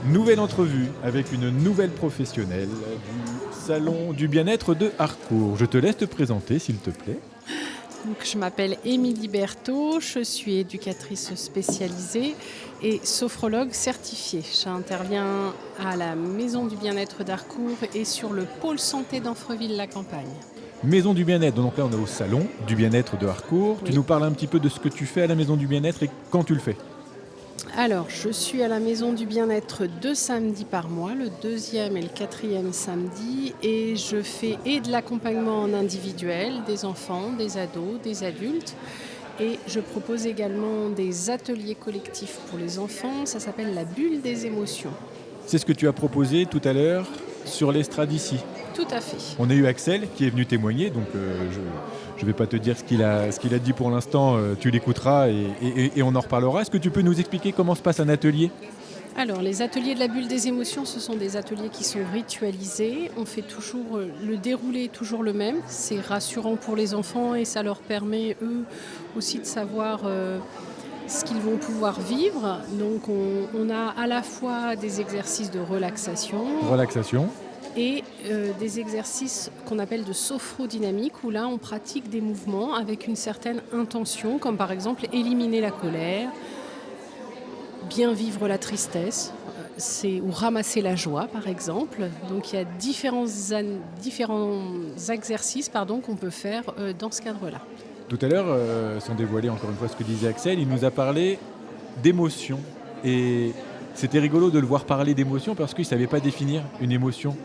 Nouvelle entrevue avec une nouvelle professionnelle du salon du bien-être de Harcourt. Je te laisse te présenter, s'il te plaît. Donc, je m'appelle Émilie Berthaud, je suis éducatrice spécialisée et sophrologue certifiée. J'interviens à la Maison du bien-être d'Harcourt et sur le pôle santé d'Amfreville-la-Campagne. Maison du bien-être, donc là on est au salon du bien-être de Harcourt. Tu Oui. nous parles un petit peu de ce que tu fais à la Maison du bien-être et quand tu le fais. Alors, je suis à la Maison du bien-être 2 samedis par mois, le deuxième et le quatrième samedi, et je fais et de l'accompagnement en individuel, des enfants, des ados, des adultes, et je propose également des ateliers collectifs pour les enfants. Ça s'appelle la bulle des émotions. C'est ce que tu as proposé tout à l'heure sur l'estrade ici. Tout à fait. On a eu Axel qui est venu témoigner, donc je ne vais pas te dire ce qu'il a dit pour l'instant, tu l'écouteras et on en reparlera. Est-ce que tu peux nous expliquer comment se passe un atelier? Alors, les ateliers de la bulle des émotions, ce sont des ateliers qui sont ritualisés. On fait toujours, le déroulé est toujours le même. C'est rassurant pour les enfants et ça leur permet, eux, aussi de savoir ce qu'ils vont pouvoir vivre. Donc, on a à la fois des exercices de relaxation Relaxation. et des exercices qu'on appelle de sophrodynamique, où là, on pratique des mouvements avec une certaine intention, comme par exemple éliminer la colère, bien vivre la tristesse, ou ramasser la joie, par exemple. Donc il y a différents exercices qu'on peut faire dans ce cadre-là. Tout à l'heure, sans dévoiler encore une fois ce que disait Axel, il nous a parlé d'émotion. Et c'était rigolo de le voir parler d'émotion parce qu'il ne savait pas définir une émotion.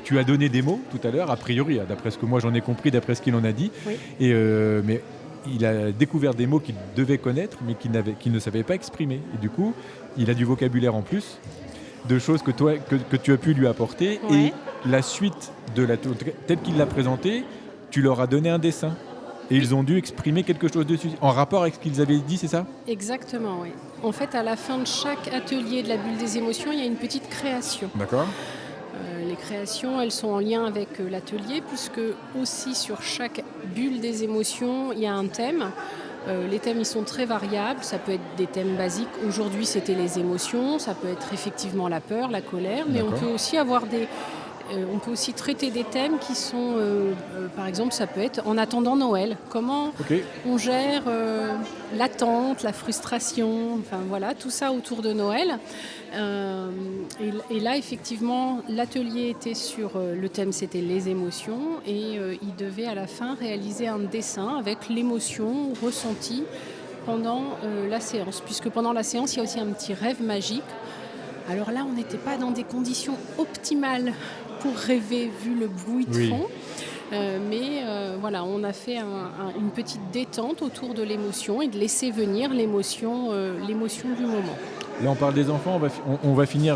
Tu as donné des mots tout à l'heure, a priori, d'après ce que moi j'en ai compris, d'après ce qu'il en a dit. Oui. Mais il a découvert des mots qu'il devait connaître, mais qu'il ne savait pas exprimer. Et du coup, il a du vocabulaire en plus, de choses que tu as pu lui apporter. Ouais. Et la suite telle qu'il l'a présenté, tu leur as donné un dessin. Et ils ont dû exprimer quelque chose dessus, en rapport avec ce qu'ils avaient dit, c'est ça? Exactement, oui. En fait, à la fin de chaque atelier de la bulle des émotions, il y a une petite création. D'accord. Les créations, elles sont en lien avec l'atelier, puisque aussi sur chaque bulle des émotions, il y a un thème. Les thèmes, ils sont très variables. Ça peut être des thèmes basiques. Aujourd'hui, c'était les émotions. Ça peut être effectivement la peur, la colère. Mais on D'accord. peut aussi on peut aussi traiter des thèmes qui sont, par exemple, ça peut être en attendant Noël. Comment Ok. on gère l'attente, la frustration, enfin voilà, tout ça autour de Noël. Et là, effectivement, l'atelier était sur le thème, c'était les émotions, et il devait à la fin réaliser un dessin avec l'émotion ressentie pendant la séance. Puisque pendant la séance, il y a aussi un petit rêve magique. Alors là, on n'était pas dans des conditions optimales pour rêver, vu le bruit de Oui. fond. Mais voilà, on a fait une petite détente autour de l'émotion et de laisser venir l'émotion du moment. Là, on parle des enfants. On va finir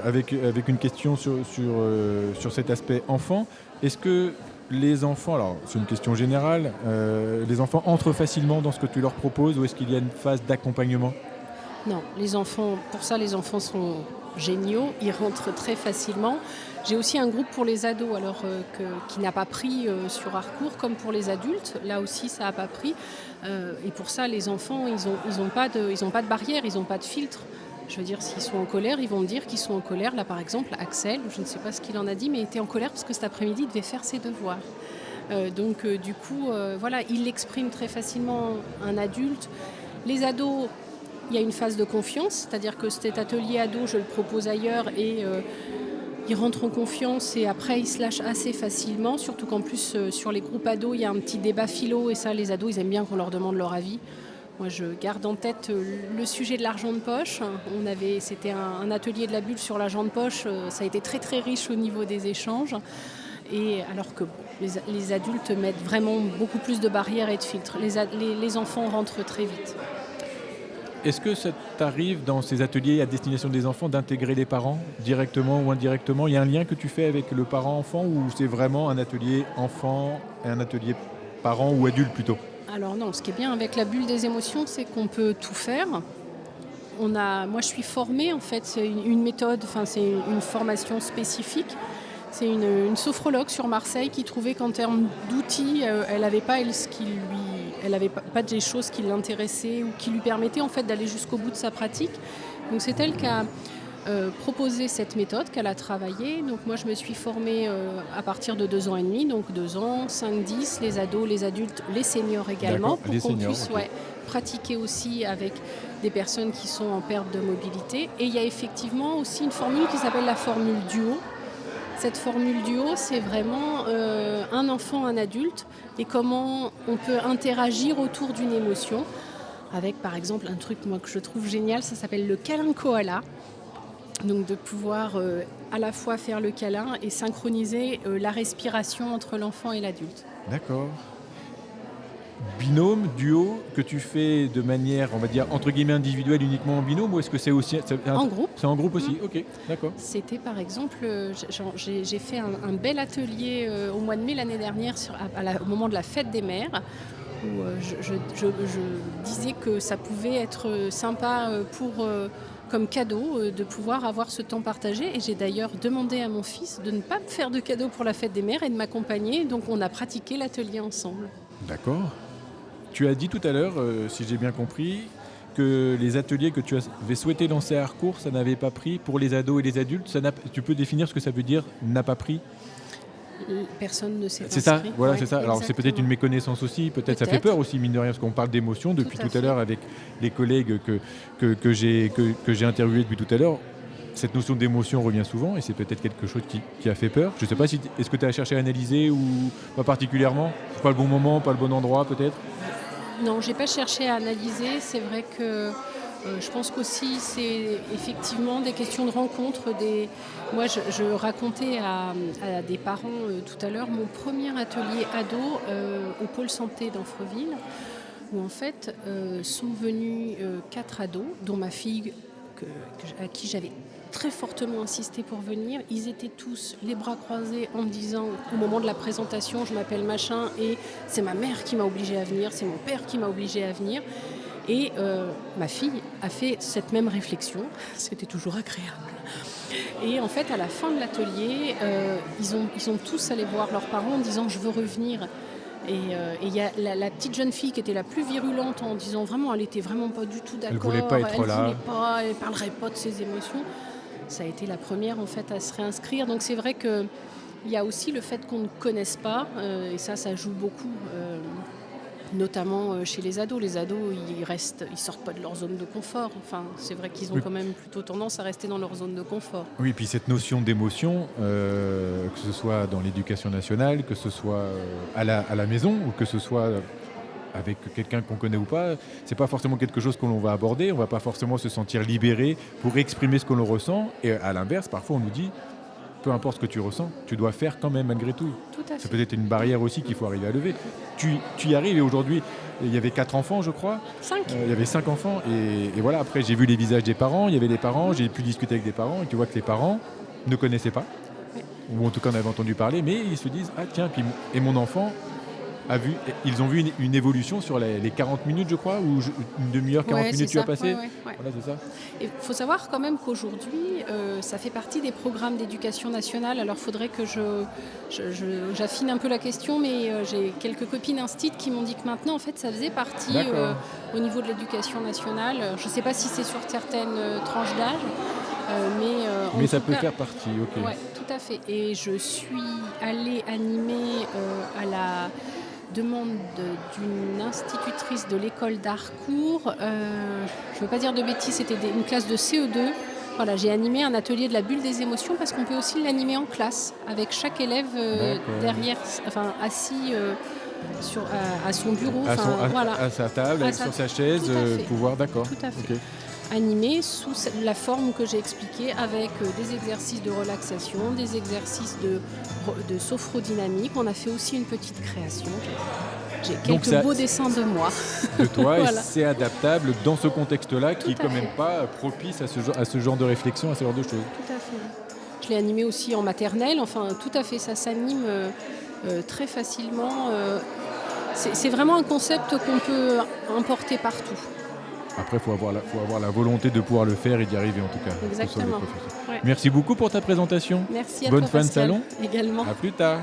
avec une question sur cet aspect enfant. Est-ce que les enfants, alors c'est une question générale, les enfants entrent facilement dans ce que tu leur proposes ou est-ce qu'il y a une phase d'accompagnement? Non, les enfants sont géniaux, ils rentrent très facilement. J'ai aussi un groupe pour les ados, qui n'a pas pris sur Harcourt, comme pour les adultes. Là aussi, ça n'a pas pris. Et pour ça, les enfants, ils ont pas de barrière, ils n'ont pas de filtre. Je veux dire, s'ils sont en colère, ils vont me dire qu'ils sont en colère. Là, par exemple, Axel, je ne sais pas ce qu'il en a dit, mais il était en colère parce que cet après-midi, il devait faire ses devoirs. Du coup, voilà, il l'exprime très facilement, un adulte. Les ados, il y a une phase de confiance, c'est-à-dire que cet atelier ado, je le propose ailleurs et ils rentrent en confiance et après ils se lâchent assez facilement, surtout qu'en plus sur les groupes ados, il y a un petit débat philo et ça, les ados, ils aiment bien qu'on leur demande leur avis. Moi, je garde en tête le sujet de l'argent de poche. C'était un atelier de la bulle sur l'argent de poche, ça a été très très riche au niveau des échanges. Et alors que les adultes mettent vraiment beaucoup plus de barrières et de filtres. Les enfants rentrent très vite. Est-ce que ça t'arrive dans ces ateliers à destination des enfants d'intégrer les parents directement ou indirectement? Il y a un lien que tu fais avec le parent-enfant ou c'est vraiment un atelier enfant et un atelier parent ou adulte plutôt? Alors non, ce qui est bien avec la bulle des émotions, c'est qu'on peut tout faire. Moi, je suis formée, en fait, c'est une méthode, c'est une formation spécifique. C'est une sophrologue sur Marseille qui trouvait qu'en termes d'outils, elle n'avait pas pas des choses qui l'intéressaient ou qui lui permettaient en fait d'aller jusqu'au bout de sa pratique. Donc c'est elle qui a proposé cette méthode qu'elle a travaillée. Donc moi, je me suis formée à partir de 2 ans et demi, donc 2 ans, 5, 10, les ados, les adultes, les seniors également, D'accord, pour les qu'on seniors, puisse ok. pratiquer aussi avec des personnes qui sont en perte de mobilité. Et il y a effectivement aussi une formule qui s'appelle la formule duo. Cette formule duo, c'est vraiment un enfant, un adulte, et comment on peut interagir autour d'une émotion, avec par exemple un truc moi, que je trouve génial, ça s'appelle le câlin koala. Donc de pouvoir à la fois faire le câlin et synchroniser la respiration entre l'enfant et l'adulte. D'accord. Binôme, duo, que tu fais de manière, on va dire, entre guillemets individuelle uniquement en binôme, ou est-ce que c'est aussi... En groupe. C'est en groupe aussi, ok, d'accord. C'était par exemple, j'ai fait un bel atelier au mois de mai l'année dernière au moment de la fête des mères, où je disais que ça pouvait être sympa comme cadeau de pouvoir avoir ce temps partagé. Et j'ai d'ailleurs demandé à mon fils de ne pas me faire de cadeau pour la fête des mères et de m'accompagner. Donc on a pratiqué l'atelier ensemble. D'accord. Tu as dit tout à l'heure, si j'ai bien compris, que les ateliers que tu avais souhaité lancer à Harcourt, ça n'avait pas pris pour les ados et les adultes. Tu peux définir ce que ça veut dire, n'a pas pris? Personne ne s'est C'est ça, inscrit. voilà, Ouais, c'est ça. Alors c'est peut-être une méconnaissance aussi, peut-être ça fait Peut-être. peur aussi, mine de rien, parce qu'on parle d'émotion depuis Tout à tout à l'heure fait. avec les collègues que j'ai interviewés depuis tout à l'heure. Cette notion d'émotion revient souvent et c'est peut-être quelque chose qui a fait peur. Je ne sais pas si est-ce que tu as cherché à analyser ou pas particulièrement. C'est pas le bon moment, pas le bon endroit peut-être. Non, j'ai pas cherché à analyser. C'est vrai que je pense qu'aussi c'est effectivement des questions de rencontre. Moi, je racontais à des parents tout à l'heure mon premier atelier ado au pôle santé d'Amfreville, où en fait sont venus 4 ados, dont ma fille à qui j'avais très fortement insisté pour venir. Ils étaient tous les bras croisés en me disant au moment de la présentation, je m'appelle machin et c'est ma mère qui m'a obligée à venir, c'est mon père qui m'a obligée à venir. Et ma fille a fait cette même réflexion, c'était toujours agréable. Et en fait, à la fin de l'atelier, ils sont tous allés voir leurs parents en disant je veux revenir. Et il y a la petite jeune fille qui était la plus virulente en disant vraiment, elle était vraiment pas du tout d'accord. Elle voulait pas être là. Elle parlerait pas de ses émotions. Ça a été la première en fait à se réinscrire. Donc c'est vrai que il y a aussi le fait qu'on ne connaisse pas, et ça joue beaucoup, notamment chez les ados. Les ados, ils sortent pas de leur zone de confort. Enfin, c'est vrai qu'ils ont quand même plutôt tendance à rester dans leur zone de confort. Oui, puis cette notion d'émotion, que ce soit dans l'éducation nationale, que ce soit à la maison ou que ce soit avec quelqu'un qu'on connaît ou pas, c'est pas forcément quelque chose que l'on va aborder. On va pas forcément se sentir libéré pour exprimer ce que l'on ressent. Et à l'inverse, parfois on nous dit, peu importe ce que tu ressens, tu dois faire quand même malgré tout. Tout à fait. C'est peut-être une barrière aussi qu'il faut arriver à lever. Tu y arrives et aujourd'hui, il y avait 4 enfants, je crois. 5. Il y avait 5 enfants et voilà, après j'ai vu les visages des parents, il y avait les parents, j'ai pu discuter avec des parents et tu vois que les parents ne connaissaient pas, ou en tout cas en avaient entendu parler, mais ils se disent, ah tiens, puis, et mon enfant ils ont vu une évolution sur les 40 minutes, je crois, ou une demi-heure, 40 minutes tu as passé. Ouais. Voilà, c'est ça. Il faut savoir quand même qu'aujourd'hui, ça fait partie des programmes d'éducation nationale. Alors il faudrait que j'affine un peu la question, mais j'ai quelques copines instit qui m'ont dit que maintenant, en fait, ça faisait partie au niveau de l'éducation nationale. Je ne sais pas si c'est sur certaines tranches d'âge, mais ça peut faire partie, ok. Oui, tout à fait. Et je suis allée animer à la demande d'une institutrice de l'école d'Harcourt. Je ne veux pas dire de bêtises, c'était une classe de CE2. Voilà, j'ai animé un atelier de la bulle des émotions parce qu'on peut aussi l'animer en classe avec chaque élève derrière, enfin assis à son bureau, à sa table, sur sa chaise, pouvoir, d'accord. Tout à fait. Okay. Animé sous la forme que j'ai expliquée avec des exercices de relaxation, des exercices de sophodynamique. On a fait aussi une petite création. J'ai quelques beaux dessins de moi. De toi, voilà. Et c'est adaptable dans ce contexte-là qui n'est quand même pas propice à ce genre de réflexion, à ce genre de choses. Tout à fait. Je l'ai animé aussi en maternelle. Enfin, tout à fait, ça s'anime très facilement. C'est vraiment un concept qu'on peut emporter partout. Après, il faut avoir la volonté de pouvoir le faire et d'y arriver en tout cas. Exactement. Ouais. Merci beaucoup pour ta présentation. Merci à Bonne toi, fin Pascal, de salon. Également. À plus tard.